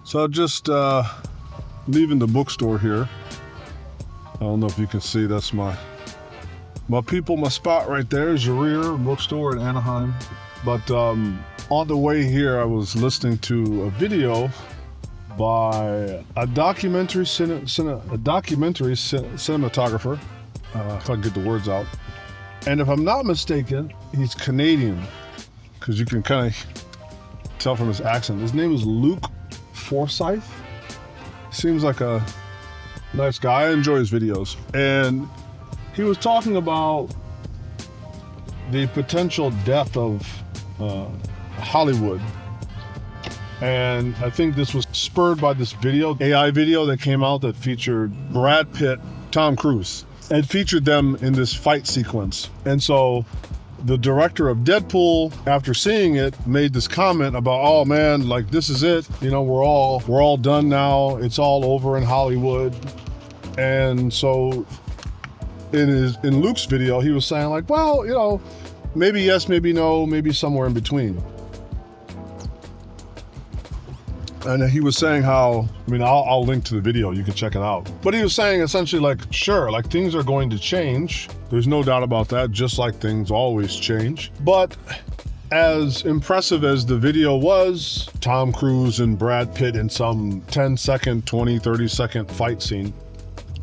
So just leaving the bookstore here. I don't know if you can see, that's my people, my spot right there is Jareer bookstore in Anaheim. But on the way here, I was listening to a video by a documentary cinematographer, if I can get the words out. And if I'm not mistaken, he's Canadian, because you can kind of tell from his accent. His name is Luke Forsyth. Seems like a nice guy. I enjoy his videos. And he was talking about the potential death of Hollywood. And I think this was spurred by this video, AI video that came out that featured Brad Pitt, Tom Cruise. It featured them in this fight sequence. And so the director of Deadpool, after seeing it, made this comment about, oh man, like this is it. You know, we're all done now. It's all over in Hollywood. And so in Luke's video, he was saying like, well, you know, maybe yes, maybe no, maybe somewhere in between. And he was saying how, I mean, I'll link to the video, you can check it out. But he was saying essentially like, sure, like things are going to change. There's no doubt about that, just like things always change. But as impressive as the video was, Tom Cruise and Brad Pitt in some 10-second, 20, 30-second fight scene,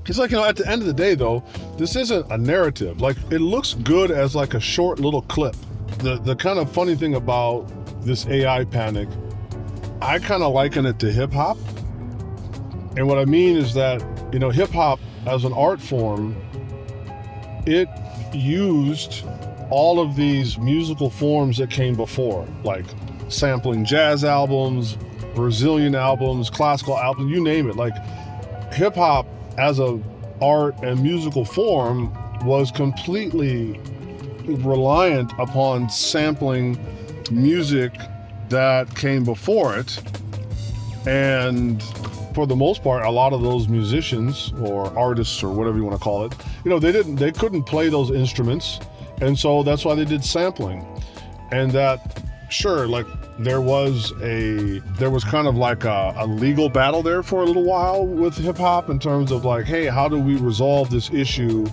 it's like, you know, at the end of the day though, this isn't a narrative. Like it looks good as like a short little clip. The kind of funny thing about this AI panic, I kind of liken it to hip hop. And what I mean is that, you know, hip hop as an art form, it used all of these musical forms that came before, like sampling jazz albums, Brazilian albums, classical albums, you name it. Like hip hop as a art and musical form was completely reliant upon sampling music that came before it. And for the most part, a lot of those musicians or artists or whatever you want to call it, you know, they couldn't play those instruments. And so that's why they did sampling. And that, sure, like there was kind of like a legal battle there for a little while with hip hop in terms of like, hey, how do we resolve this issue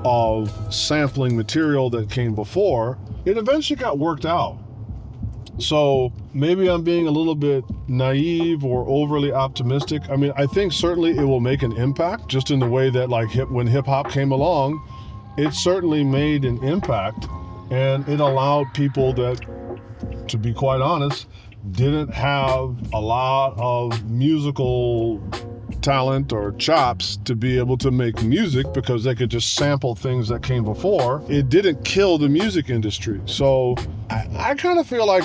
of sampling material that came before? It eventually got worked out. So maybe I'm being a little bit naive or overly optimistic. I mean, I think certainly it will make an impact, just in the way that like when hip hop came along, it certainly made an impact, and it allowed people that, to be quite honest, didn't have a lot of musical talent or chops to be able to make music because they could just sample things that came before. It didn't kill the music industry. So I kind of feel like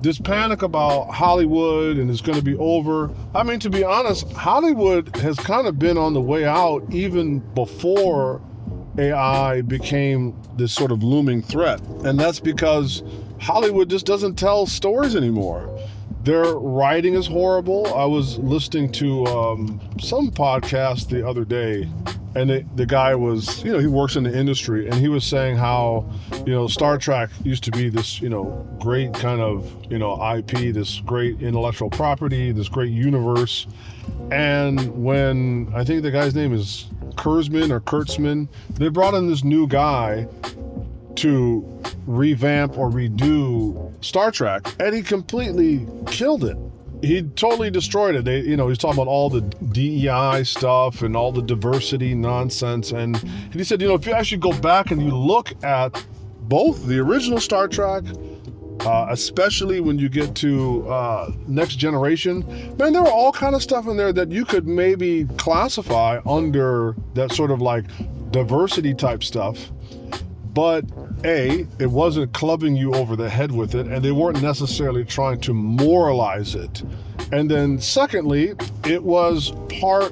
this panic about Hollywood and it's going to be over. I mean, to be honest, Hollywood has kind of been on the way out even before AI became this sort of looming threat. And that's because Hollywood just doesn't tell stories anymore. Their writing is horrible. I was listening to some podcast the other day, and the guy was, you know, he works in the industry, and he was saying how, you know, Star Trek used to be this, you know, great kind of, you know, IP, this great intellectual property, this great universe. And when, I think the guy's name is Kurtzman, they brought in this new guy to revamp or redo Star Trek, and he completely killed it. He totally destroyed it. He's talking about all the DEI stuff and all the diversity nonsense. And he said, you know, if you actually go back and you look at both the original Star Trek, especially when you get to Next Generation, man, there were all kind of stuff in there that you could maybe classify under that sort of like diversity type stuff. But A, it wasn't clubbing you over the head with it, and they weren't necessarily trying to moralize it. And then secondly, it was part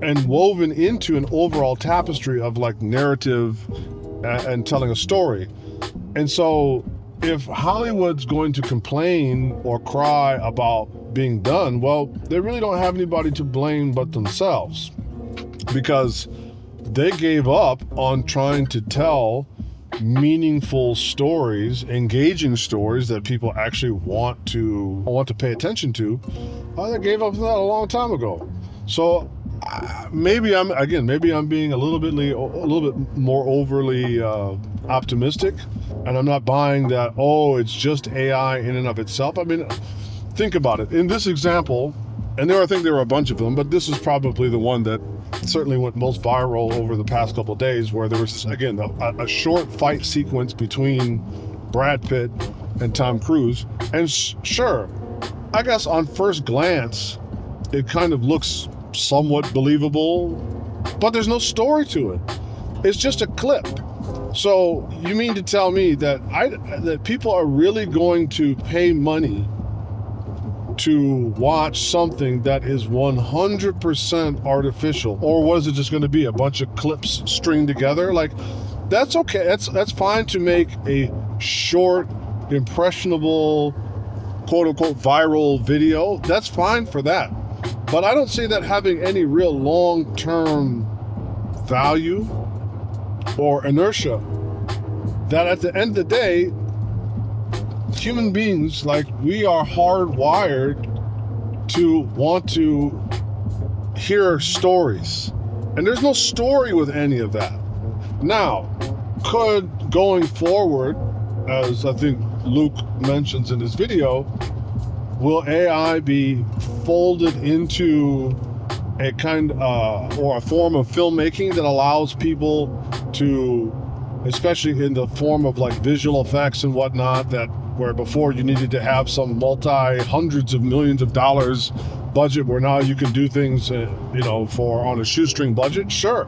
and woven into an overall tapestry of like narrative and telling a story. And so if Hollywood's going to complain or cry about being done, well, they really don't have anybody to blame but themselves. Because they gave up on trying to tell meaningful stories, engaging stories that people actually want to pay attention to. They gave up on that a long time ago. So maybe I'm being a little bit more overly optimistic, and I'm not buying that. Oh, it's just AI in and of itself. I mean, think about it. In this example, and I think there were a bunch of them, but this is probably the one that certainly went most viral over the past couple of days, where there was, again, a short fight sequence between Brad Pitt and Tom Cruise. And sure, I guess on first glance, it kind of looks somewhat believable, but there's no story to it. It's just a clip. So you mean to tell me that that people are really going to pay money to watch something that is 100% artificial? Or was it just going to be a bunch of clips stringed together? Like, that's okay. That's fine to make a short, impressionable, quote unquote viral video. That's fine for that. But I don't see that having any real long-term value or inertia. That at the end of the day, human beings, like, we are hardwired to want to hear stories. And there's no story with any of that. Now, could going forward, as I think Luke mentions in his video, will AI be folded into a kind or a form of filmmaking that allows people to, especially in the form of like visual effects and whatnot, that where before you needed to have some hundreds of millions of dollars budget, where now you can do things, for on a shoestring budget? Sure.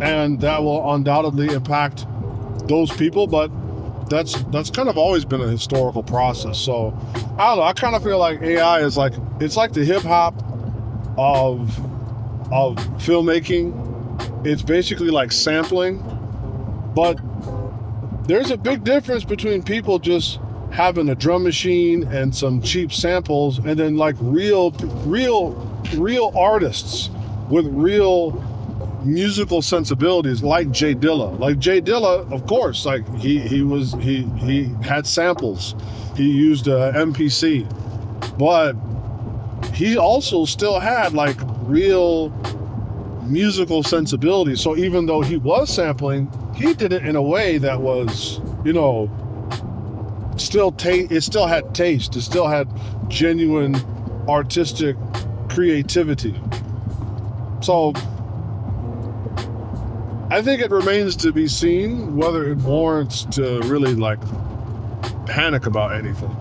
And that will undoubtedly impact those people, but that's kind of always been a historical process. So I don't know, I kind of feel like AI is like, it's like the hip hop of filmmaking. It's basically like sampling, but there's a big difference between people just having a drum machine and some cheap samples, and then like real artists with real musical sensibilities, like Jay Dilla. Like Jay Dilla, of course, like he had samples. He used a MPC, but he also still had like real musical sensibility. So even though he was sampling, he did it in a way that was, it still had taste. It still had genuine artistic creativity. So I think it remains to be seen whether it warrants to really like panic about anything.